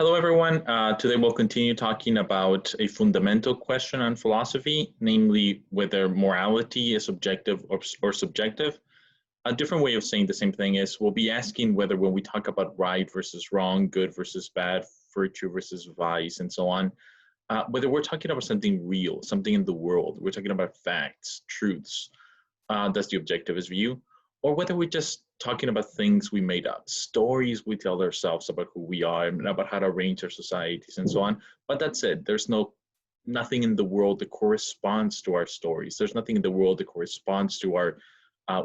Hello, everyone. Today we'll continue talking about a fundamental question on philosophy, namely whether morality is objective or subjective. A different way of saying the same thing is we'll be asking whether when we talk about right versus wrong, good versus bad, virtue versus vice, and so on, whether we're talking about something real, something in the world, we're talking about facts, truths, that's the objectivist view, or whether we're just talking about things we made up, stories we tell ourselves about who we are and about how to arrange our societies and so on. But that's it. There's nothing in the world that corresponds to our stories. There's nothing in the world that corresponds to our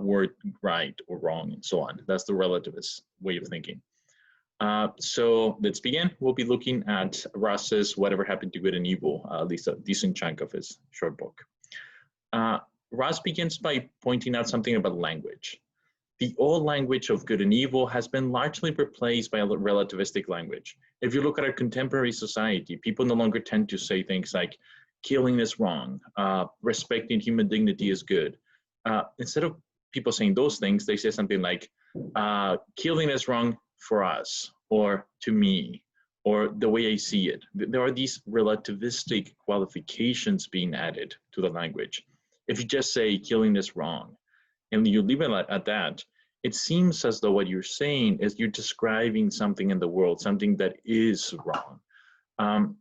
word right or wrong and so on. That's the relativist way of thinking. So let's begin. We'll be looking at Ross's Whatever Happened to Good and Evil, at least a decent chunk of his short book. Ross begins by pointing out something about language. The old language of good and evil has been largely replaced by a relativistic language. If you look at our contemporary society, people no longer tend to say things like killing is wrong, respecting human dignity is good. Instead of people saying those things, they say something like killing is wrong for us, or to me, or the way I see it. There are these relativistic qualifications being added to the language. If you just say killing is wrong, and you leave it at that, it seems as though what you're saying is you're describing something in the world, something that is wrong.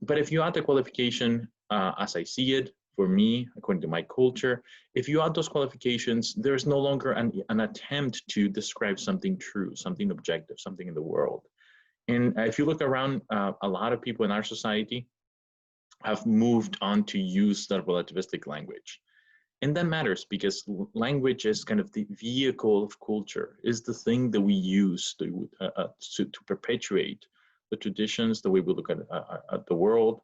But if you add the qualification, as I see it, for me, according to my culture, if you add those qualifications, there's no longer an attempt to describe something true, something objective, something in the world. And if you look around, a lot of people in our society have moved on to use that relativistic language. And that matters because language is kind of the vehicle of culture, is the thing that we use to perpetuate the traditions, the way we look at the world.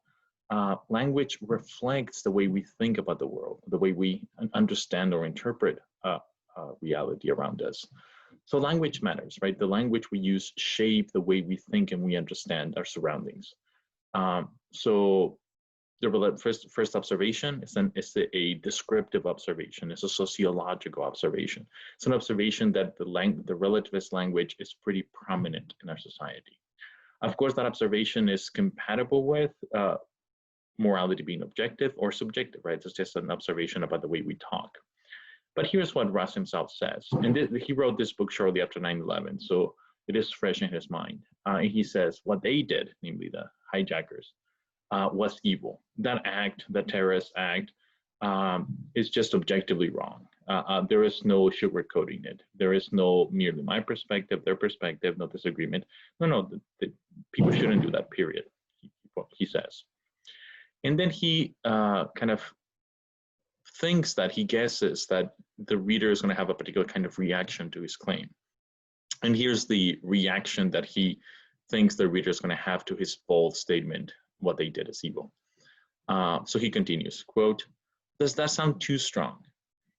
Language reflects the way we think about the world, the way we understand or interpret reality around us. So language matters, right? The language we use shape the way we think and we understand our surroundings. So the first observation is a descriptive observation. It's a sociological observation. It's an observation that the relativist language is pretty prominent in our society. Of course, that observation is compatible with morality being objective or subjective, right? It's just an observation about the way we talk. But here's what Ross himself says. And he wrote this book shortly after 9/11, so it is fresh in his mind. And he says what they did, namely the hijackers, was evil. That act, the terrorist act, is just objectively wrong. There is no sugarcoating it. There is no merely my perspective, their perspective, no disagreement. No, people shouldn't do that, period, he says. And then he kind of thinks that he guesses that the reader is going to have a particular kind of reaction to his claim. And here's the reaction that he thinks the reader is going to have to his bold statement, what they did is evil. So he continues, quote, "Does that sound too strong?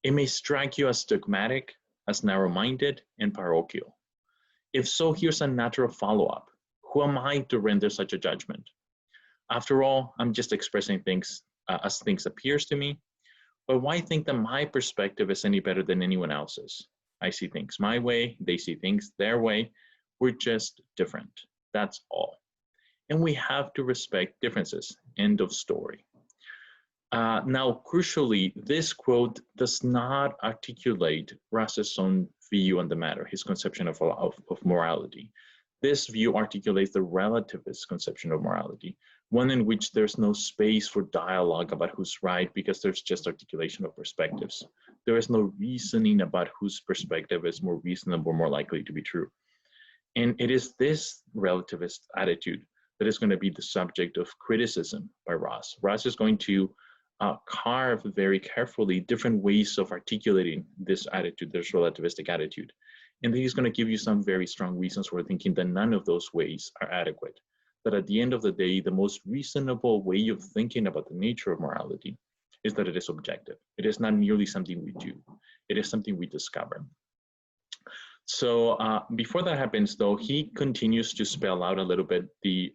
It may strike you as dogmatic, as narrow-minded, and parochial. If so, here's a natural follow-up. Who am I to render such a judgment? After all, I'm just expressing things as things appears to me. But why think that my perspective is any better than anyone else's? I see things my way, they see things their way. We're just different. That's all. And we have to respect differences." End of story. Now, crucially, this quote does not articulate Ross's own view on the matter, his conception of morality. This view articulates the relativist conception of morality, one in which there's no space for dialogue about who's right because there's just articulation of perspectives. There is no reasoning about whose perspective is more reasonable, more likely to be true. And it is this relativist attitude that is going to be the subject of criticism by Ross. Ross is going to carve very carefully different ways of articulating this attitude, this relativistic attitude. And he's going to give you some very strong reasons for thinking that none of those ways are adequate. That at the end of the day, the most reasonable way of thinking about the nature of morality is that it is objective. It is not merely something we do. It is something we discover. So before that happens, though, he continues to spell out a little bit the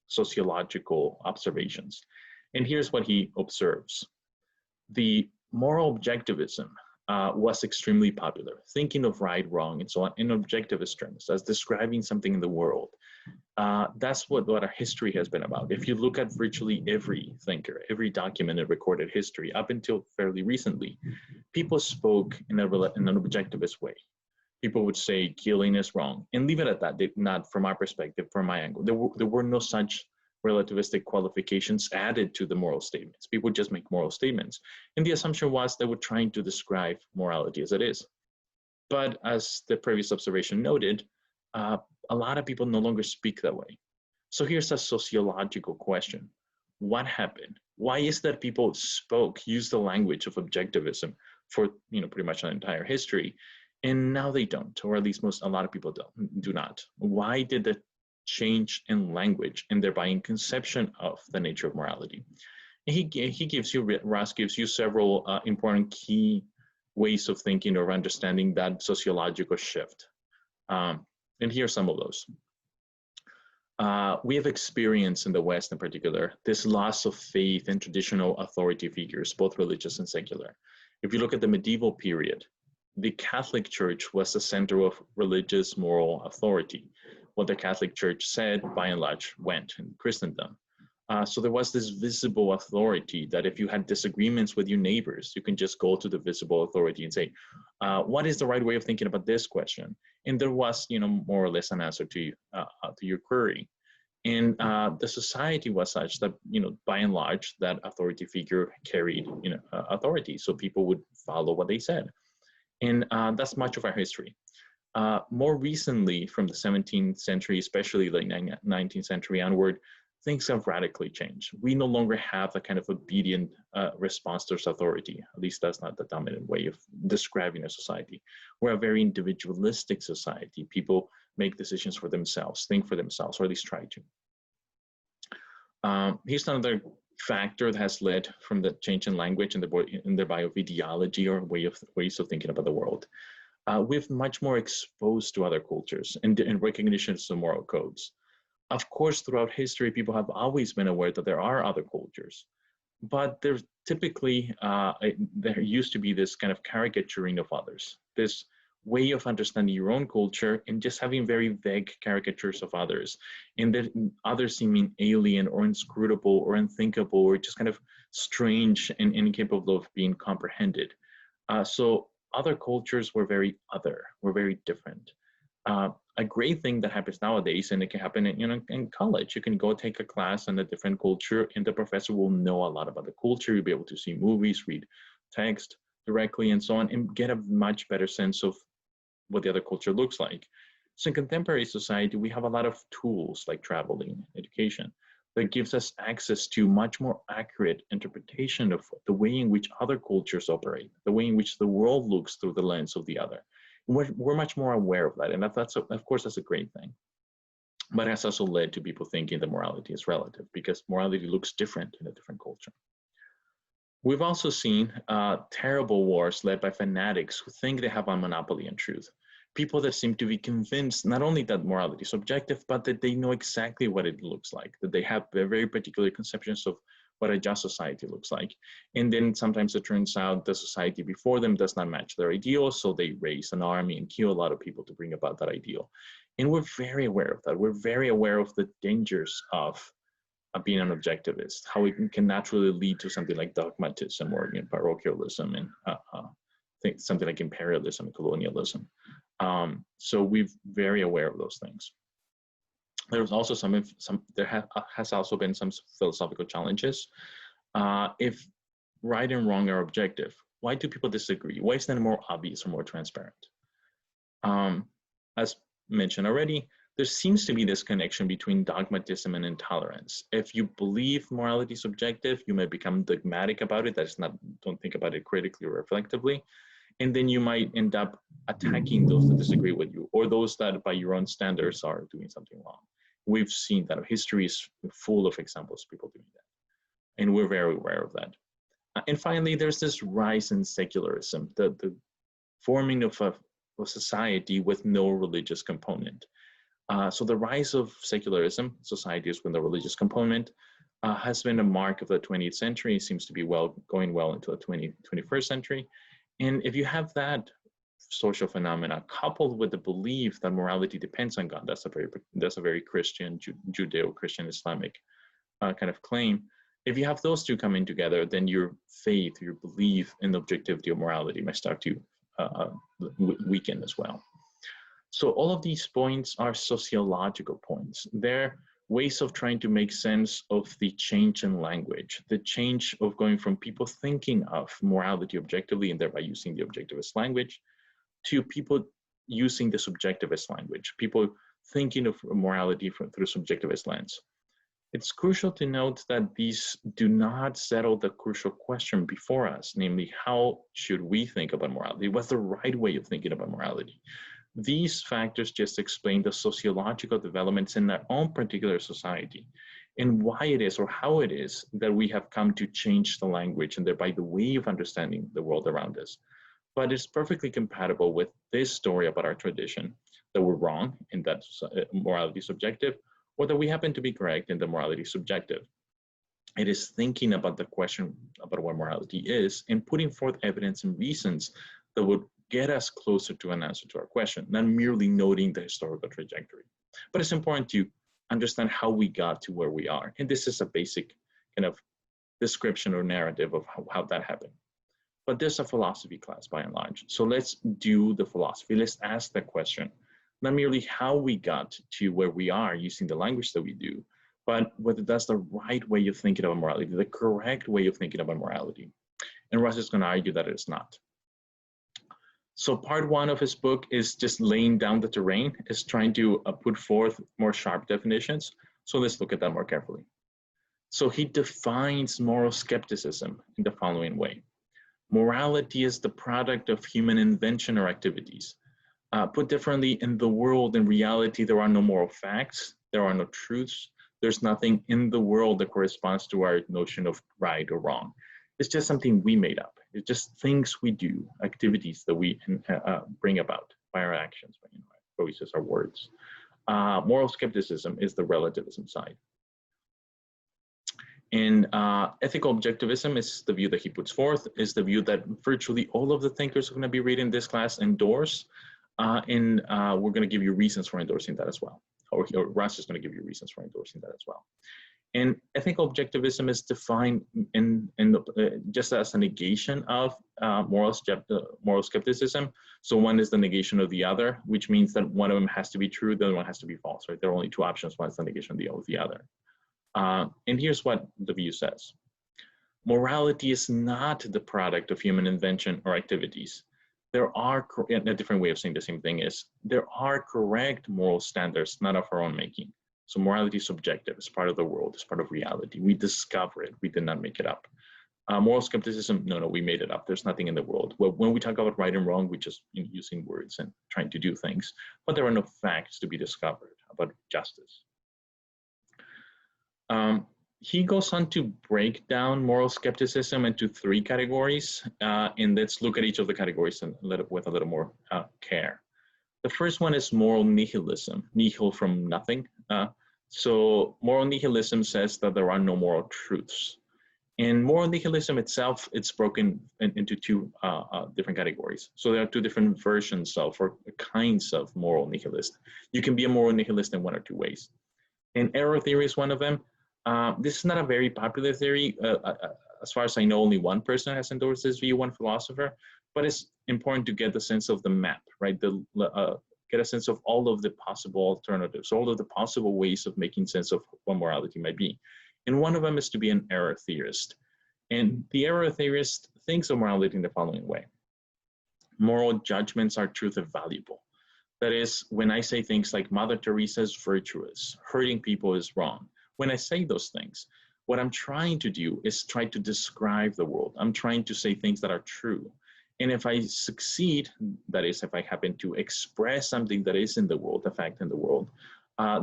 sociological observations. And here's what he observes. The moral objectivism was extremely popular, thinking of right, wrong, and so on in objectivist terms, as describing something in the world. That's what our history has been about. If you look at virtually every thinker, every documented recorded history up until fairly recently, people spoke in an objectivist way. People would say killing is wrong and leave it at that. Not from our perspective, from my angle. There were no such relativistic qualifications added to the moral statements. People just make moral statements. And the assumption was they were trying to describe morality as it is. But as the previous observation noted, a lot of people no longer speak that way. So here's a sociological question. What happened? Why is that people used the language of objectivism for pretty much an entire history, and now they don't, or at least a lot of people do not? Why did the change in language and thereby in conception of the nature of morality? And Ross gives you several important key ways of thinking or understanding that sociological shift. And here are some of those. We have experienced in the West in particular this loss of faith in traditional authority figures, both religious and secular. If you look at the medieval period, the Catholic Church was the center of religious moral authority. What the Catholic Church said, by and large, went in Christendom. So there was this visible authority that if you had disagreements with your neighbors, you can just go to the visible authority and say, what is the right way of thinking about this question? And there was, more or less an answer to your query. And the society was such that, by and large, that authority figure carried, authority. So people would follow what they said. And that's much of our history. More recently, from the 17th century, especially late 19th century onward, things have radically changed. We no longer have the kind of obedient response to authority. At least that's not the dominant way of describing a society. We're a very individualistic society. People make decisions for themselves, think for themselves, or at least try to. Here's another factor that has led from the change in language and thereby of ideology or ways of thinking about the world. We're much more exposed to other cultures and recognitions of moral codes. Of course, throughout history, people have always been aware that there are other cultures, but there's typically, there used to be this kind of caricaturing of others, this way of understanding your own culture and just having very vague caricatures of others, and that others seeming alien or inscrutable or unthinkable or just kind of strange and incapable of being comprehended. So other cultures were very different. A great thing that happens nowadays, and it can happen in college. You can go take a class on a different culture, and the professor will know a lot about the culture. You'll be able to see movies, read text directly, and so on, and get a much better sense of what the other culture looks like. So in contemporary society, we have a lot of tools like traveling, education, that gives us access to much more accurate interpretation of the way in which other cultures operate, the way in which the world looks through the lens of the other. We're much more aware of that, and of course that's a great thing. But it has also led to people thinking that morality is relative, because morality looks different in a different culture. We've also seen terrible wars led by fanatics who think they have a monopoly on truth. People that seem to be convinced not only that morality is objective, but that they know exactly what it looks like, that they have very particular conceptions of what a just society looks like. And then sometimes it turns out the society before them does not match their ideals, so they raise an army and kill a lot of people to bring about that ideal. And we're very aware of that. We're very aware of the dangers of being an objectivist, how it can naturally lead to something like dogmatism or parochialism and something like imperialism and colonialism. So we're very aware of those things. There's also there has also been some philosophical challenges. If right and wrong are objective, why do people disagree? Why isn't it more obvious or more transparent? As mentioned already, there seems to be this connection between dogmatism and intolerance. If you believe morality is objective, you may become dogmatic about it. Don't think about it critically or reflectively. And then you might end up attacking those that disagree with you, or those that by your own standards are doing something wrong. We've seen that. History is full of examples of people doing that. And we're very aware of that. And finally, there's this rise in secularism, the forming of a society with no religious component. So the rise of secularism, societies with no religious component, has been a mark of the 20th century. It seems to be going well into the 21st century. And if you have that social phenomena coupled with the belief that morality depends on God, that's a very Christian, Judeo-Christian Islamic kind of claim. If you have those two coming together, then your faith, your belief in the objectivity of morality might start to weaken as well. So all of these points are sociological points. They're ways of trying to make sense of the change in language, the change of going from people thinking of morality objectively and thereby using the objectivist language to people using the subjectivist language, people thinking of morality through subjectivist lens. It's crucial to note that these do not settle the crucial question before us, namely, how should we think about morality? What's the right way of thinking about morality? These factors just explain the sociological developments in our own particular society and why it is or how it is that we have come to change the language and thereby the way of understanding the world around us. But it's perfectly compatible with this story about our tradition, that we're wrong in that morality is subjective, or that we happen to be correct in the morality subjective. It is thinking about the question about what morality is and putting forth evidence and reasons that would get us closer to an answer to our question, not merely noting the historical trajectory. But it's important to understand how we got to where we are. And this is a basic kind of description or narrative of how that happened. But there's a philosophy class by and large. So let's do the philosophy. Let's ask the question, not merely how we got to where we are using the language that we do, but whether that's the right way of thinking about morality, the correct way of thinking about morality. And Russ is going to argue that it is not. So part one of his book is just laying down the terrain, is trying to put forth more sharp definitions. So let's look at that more carefully. So he defines moral skepticism in the following way. Morality is the product of human invention or activities. Put differently, in the world, in reality, there are no moral facts, there are no truths, there's nothing in the world that corresponds to our notion of right or wrong. It's just something we made up. It's just things we do, activities that we bring about by our actions, by our choices, our words. Moral skepticism is the relativism side. And ethical objectivism is the view that he puts forth, is the view that virtually all of the thinkers are going to be reading this class endorse, and we're going to give you reasons for endorsing that as well. Or Russ is going to give you reasons for endorsing that as well. And ethical objectivism is defined just as a negation of moral skepticism. So one is the negation of the other, which means that one of them has to be true, the other one has to be false, right? There are only two options, one is the negation of the other. And here's what the view says. Morality is not the product of human invention or activities. There are, a different way of saying the same thing is, there are correct moral standards, not of our own making. So morality is subjective, it's part of the world, it's part of reality. We discover it, we did not make it up. Moral skepticism, no, we made it up. There's nothing in the world. Well, when we talk about right and wrong, we're just using words and trying to do things, but there are no facts to be discovered about justice. He goes on to break down moral skepticism into three categories, and let's look at each of the categories with a little more care. The first one is moral nihilism, nihil from nothing. So moral nihilism says that there are no moral truths. And moral nihilism itself, it's broken into two different categories. So there are two different versions of, or kinds of moral nihilist. You can be a moral nihilist in one or two ways. And error theory is one of them. This is not a very popular theory. As far as I know, only one person has endorsed this view, one philosopher, but it's important to get the sense of the map, right? Get a sense of all of the possible alternatives, all of the possible ways of making sense of what morality might be. And one of them is to be an error theorist. And the error theorist thinks of morality in the following way. Moral judgments are truth and valuable. That is, when I say things like Mother Teresa is virtuous, hurting people is wrong, when I say those things, what I'm trying to do is try to describe the world. I'm trying to say things that are true. And if I succeed, that is, if I happen to express something that is in the world, a fact in the world,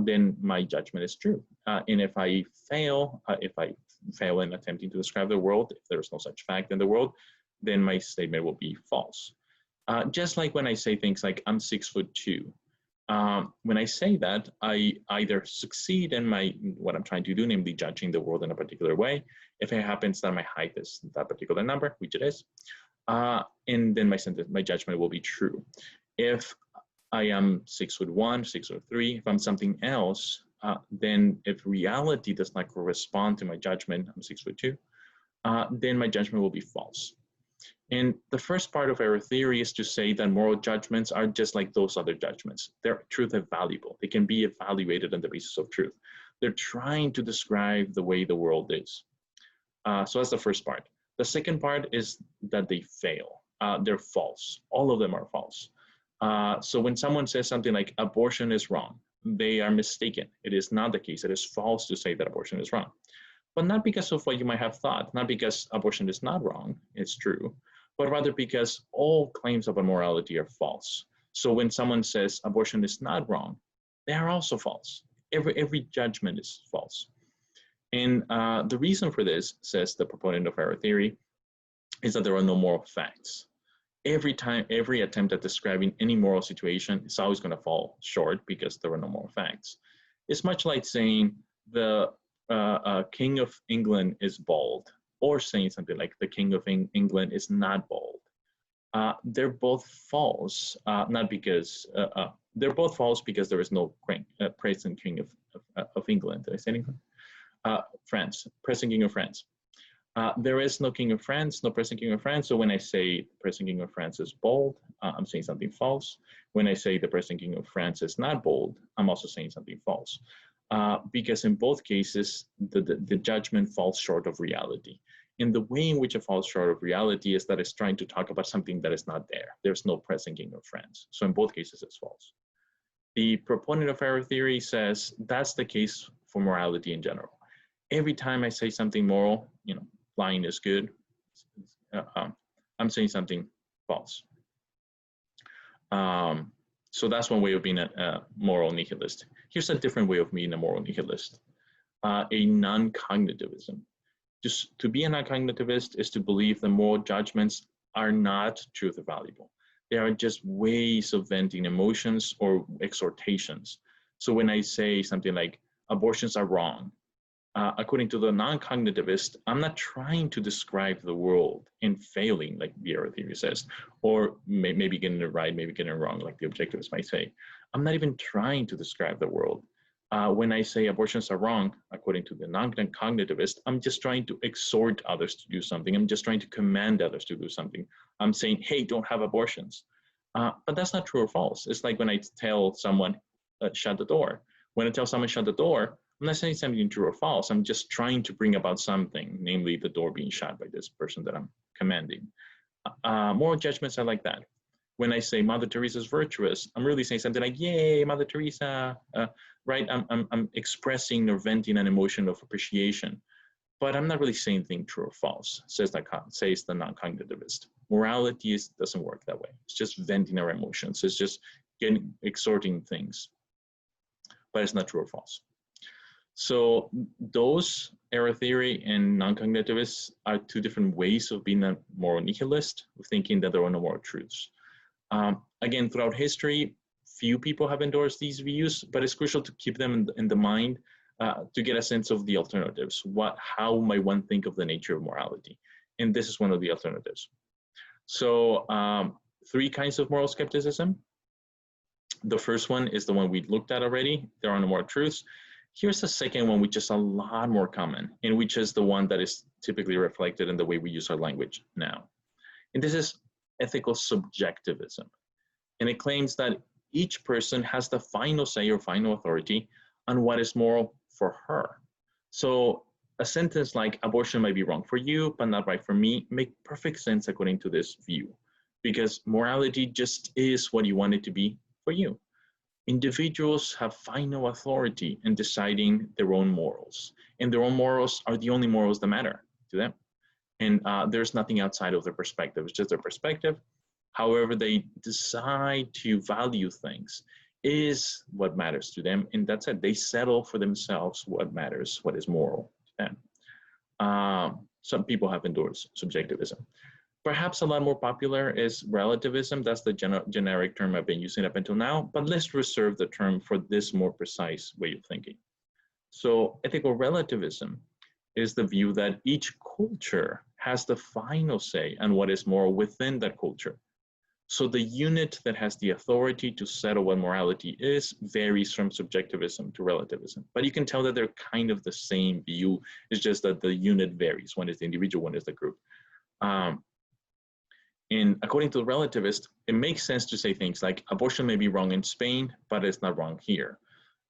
then my judgment is true. And if I fail in attempting to describe the world, if there's no such fact in the world, then my statement will be false. Just like when I say things like, I'm 6'2". When I say that, I either succeed in what I'm trying to do, namely judging the world in a particular way. If it happens that my height is that particular number, which it is, And then my judgment will be true. If I am 6'1", 6'3", if I'm something else, then if reality does not correspond to my judgment, I'm 6'2", then my judgment will be false. And the first part of error theory is to say that moral judgments are just like those other judgments. They're truth evaluable. They can be evaluated on the basis of truth. They're trying to describe the way the world is. So that's the first part. The second part is that they fail. They're false. All of them are false. So when someone says something like abortion is wrong, they are mistaken. It is not the case. It is false to say that abortion is wrong. But not because of what you might have thought, not because abortion is not wrong, it's true, but rather because all claims about morality are false. So when someone says abortion is not wrong, they are also false. Every judgment is false. And the reason for this, says the proponent of error theory, is that there are no moral facts. Every attempt at describing any moral situation is always going to fall short because there are no moral facts. It's much like saying the King of England is bald, or saying something like the King of England is not bald. They're both false, not because they're both false because there is no present King of England. Did I say anything? France, present King of France. There is no King of France, no present King of France. So when I say present King of France is bald, I'm saying something false. When I say the present King of France is not bald, I'm also saying something false. Because in both cases, the judgment falls short of reality. And the way in which it falls short of reality is that it's trying to talk about something that is not there. There's no present King of France. So in both cases, it's false. The proponent of error theory says that's the case for morality in general. Every time I say something moral, lying is good, I'm saying something false. So that's one way of being a moral nihilist. Here's a different way of being a moral nihilist, a non-cognitivism. Just to be a non-cognitivist is to believe that moral judgments are not truth evaluable. They are just ways of venting emotions or exhortations. So when I say something like abortions are wrong, according to the non-cognitivist, I'm not trying to describe the world and failing, like the error theory says, or maybe getting it right, maybe getting it wrong, like the objectivist might say. I'm not even trying to describe the world. When I say abortions are wrong, according to the non-cognitivist, I'm just trying to exhort others to do something. I'm just trying to command others to do something. I'm saying, hey, don't have abortions. But that's not true or false. It's like when I tell someone, shut the door. When I tell someone shut the door, I'm not saying something true or false. I'm just trying to bring about something, namely the door being shut by this person that I'm commanding. Moral judgments are like that. When I say Mother Teresa is virtuous, I'm really saying something like, yay, Mother Teresa, right? I'm expressing or venting an emotion of appreciation, but I'm not really saying anything true or false, says the non-cognitivist. Morality doesn't work that way. It's just venting our emotions. It's just exhorting things, but it's not true or false. So those error theory and non-cognitivists are two different ways of being a moral nihilist, of thinking that there are no moral truths. Again, throughout history, few people have endorsed these views, but it's crucial to keep them in the mind to get a sense of the alternatives. How might one think of the nature of morality? And this is one of the alternatives. So 3 kinds of moral skepticism. The first one is the one we looked at already. There are no moral truths. Here's the second one, which is a lot more common, and which is the one that is typically reflected in the way we use our language now. And this is ethical subjectivism. And it claims that each person has the final say or final authority on what is moral for her. So a sentence like abortion might be wrong for you, but not right for me, make perfect sense according to this view, because morality just is what you want it to be for you. Individuals have final authority in deciding their own morals, and their own morals are the only morals that matter to them. And there's nothing outside of their perspective. It's just their perspective. However they decide to value things is what matters to them, and that's it. They settle for themselves what matters, what is moral to them. Some people have endorsed subjectivism. Perhaps a lot more popular is relativism. That's the generic term I've been using up until now, but let's reserve the term for this more precise way of thinking. So ethical relativism is the view that each culture has the final say on what is moral within that culture. So the unit that has the authority to settle what morality is varies from subjectivism to relativism. But you can tell that they're kind of the same view. It's just that the unit varies. One is the individual, one is the group. And according to the relativist, it makes sense to say things like abortion may be wrong in Spain, but it's not wrong here.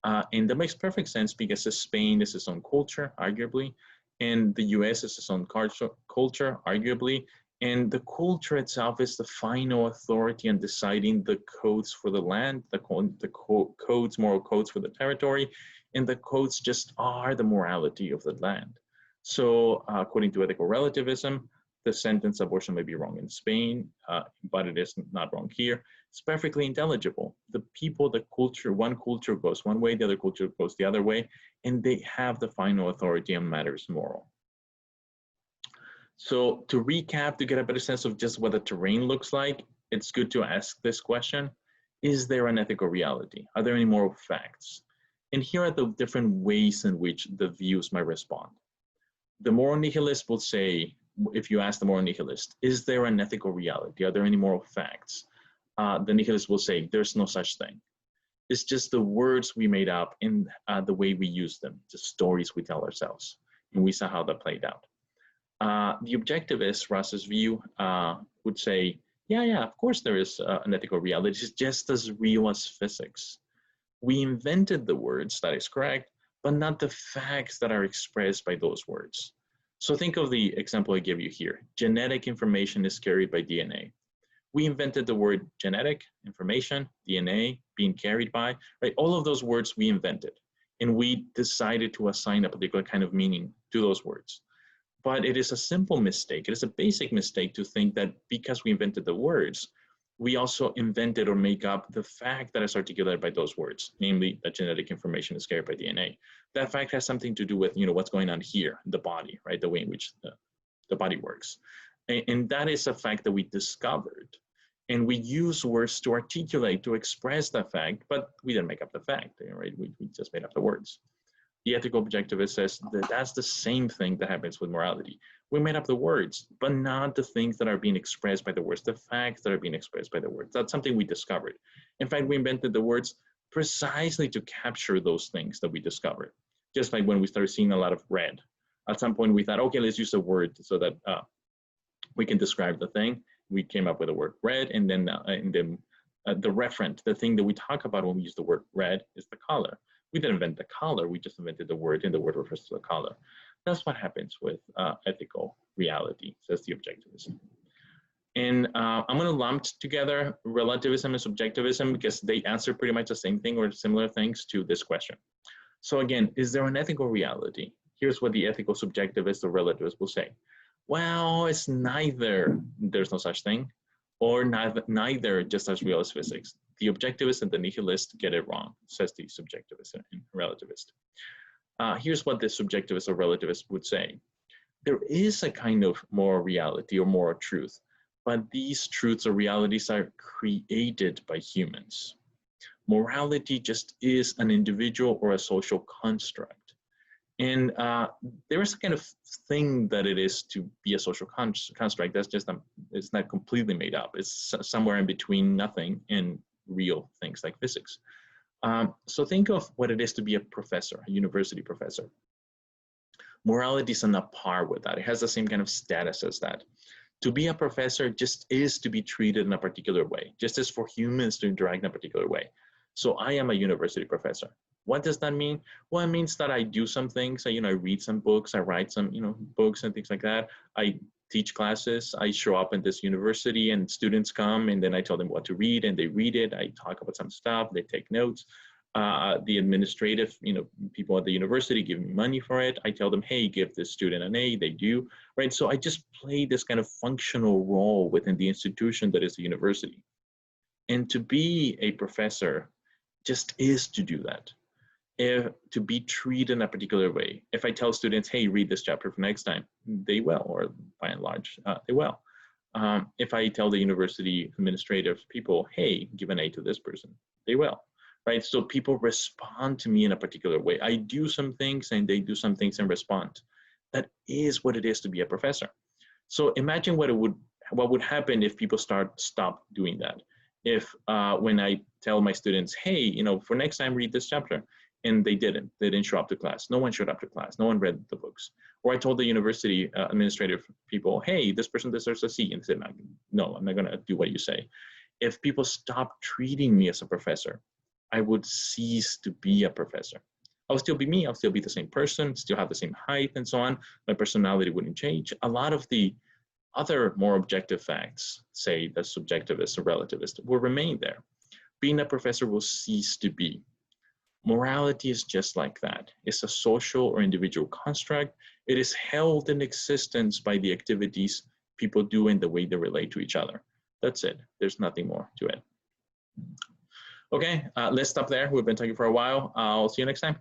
And that makes perfect sense because Spain is its own culture, arguably, and the US is its own culture, arguably, and the culture itself is the final authority in deciding the codes for the land, the codes, moral codes for the territory, and the codes just are the morality of the land. So according to ethical relativism, the sentence abortion may be wrong in Spain, but it is not wrong here. It's perfectly intelligible. The people, the culture, one culture goes one way, the other culture goes the other way, and they have the final authority on matters moral. So to recap, to get a better sense of just what the terrain looks like, it's good to ask this question. Is there an ethical reality? Are there any moral facts? And here are the different ways in which the views might respond. The moral nihilist will say, if you ask the moral nihilist, is there an ethical reality? Are there any moral facts? The nihilist will say, there's no such thing. It's just the words we made up and the way we use them, the stories we tell ourselves. And we saw how that played out. The objectivist, Ross's view, would say, yeah, of course there is an ethical reality. It's just as real as physics. We invented the words, that is correct, but not the facts that are expressed by those words. So think of the example I give you here. Genetic information is carried by DNA. We invented the word genetic information, DNA, being carried by, right? All of those words we invented, and we decided to assign a particular kind of meaning to those words. But it is a simple mistake. It is a basic mistake to think that because we invented the words, we also invented or make up the fact that is articulated by those words, namely that genetic information is carried by DNA. That fact has something to do with, what's going on here, the body, right? The way in which the body works. And that is a fact that we discovered. And we use words to articulate, to express that fact, but we didn't make up the fact, right? We just made up the words. The ethical objectivist says that that's the same thing that happens with morality. We made up the words, but not the things that are being expressed by the words, the facts that are being expressed by the words. That's something we discovered. In fact, we invented the words precisely to capture those things that we discovered. Just like when we started seeing a lot of red. At some point we thought, okay, let's use a word so that we can describe the thing. We came up with the word red, and then the referent, the thing that we talk about when we use the word red is the color. We didn't invent the color, we just invented the word, and the word refers to the color. That's what happens with ethical reality, says the objectivism. And I'm going to lump together relativism and subjectivism because they answer pretty much the same thing or similar things to this question. So again, is there an ethical reality? Here's what the ethical subjectivist or relativist will say. Well, it's neither, there's no such thing, or neither just as real as physics. The objectivist and the nihilist get it wrong, says the subjectivist and relativist. Here's what the subjectivist or relativist would say. There is a kind of moral reality or moral truth, but these truths or realities are created by humans. Morality just is an individual or a social construct. And there is a kind of thing that it is to be a social construct. That's just, it's not completely made up. It's somewhere in between nothing and real things like physics. So think of what it is to be a professor, a university professor. Morality is on a par with that. It has the same kind of status as that. To be a professor just is to be treated in a particular way, just as for humans to interact in a particular way. So I am a university professor. What does that mean? Well, it means that I do some things. I read some books, I write some, books and things like that. I teach classes. I show up in this university and students come and then I tell them what to read and they read it. I talk about some stuff, they take notes. The administrative, people at the university give me money for it. I tell them, hey, give this student an A, they do, right? So I just play this kind of functional role within the institution that is the university. And to be a professor just is to do that. To be treated in a particular way. If I tell students, hey, read this chapter for next time, they will, or by and large, they will. If I tell the university administrative people, hey, give an A to this person, they will, right? So people respond to me in a particular way. I do some things and they do some things and respond. That is what it is to be a professor. So imagine what would happen if people stop doing that. If when I tell my students, hey, you know, for next time read this chapter, and they didn't show up to class. No one showed up to class. No one read the books. Or I told the university administrative people, hey, this person deserves a C, and they said, no, I'm not going to do what you say. If people stop treating me as a professor, I would cease to be a professor. I'll still be me. I'll still be the same person, still have the same height and so on. My personality wouldn't change. A lot of the other more objective facts, say the subjectivist or relativist, will remain there. Being a professor will cease to be. Morality is just like that. It's a social or individual construct. It is held in existence by the activities people do and the way they relate to each other. That's it. There's nothing more to it. Okay, let's stop there. We've been talking for a while. I'll see you next time.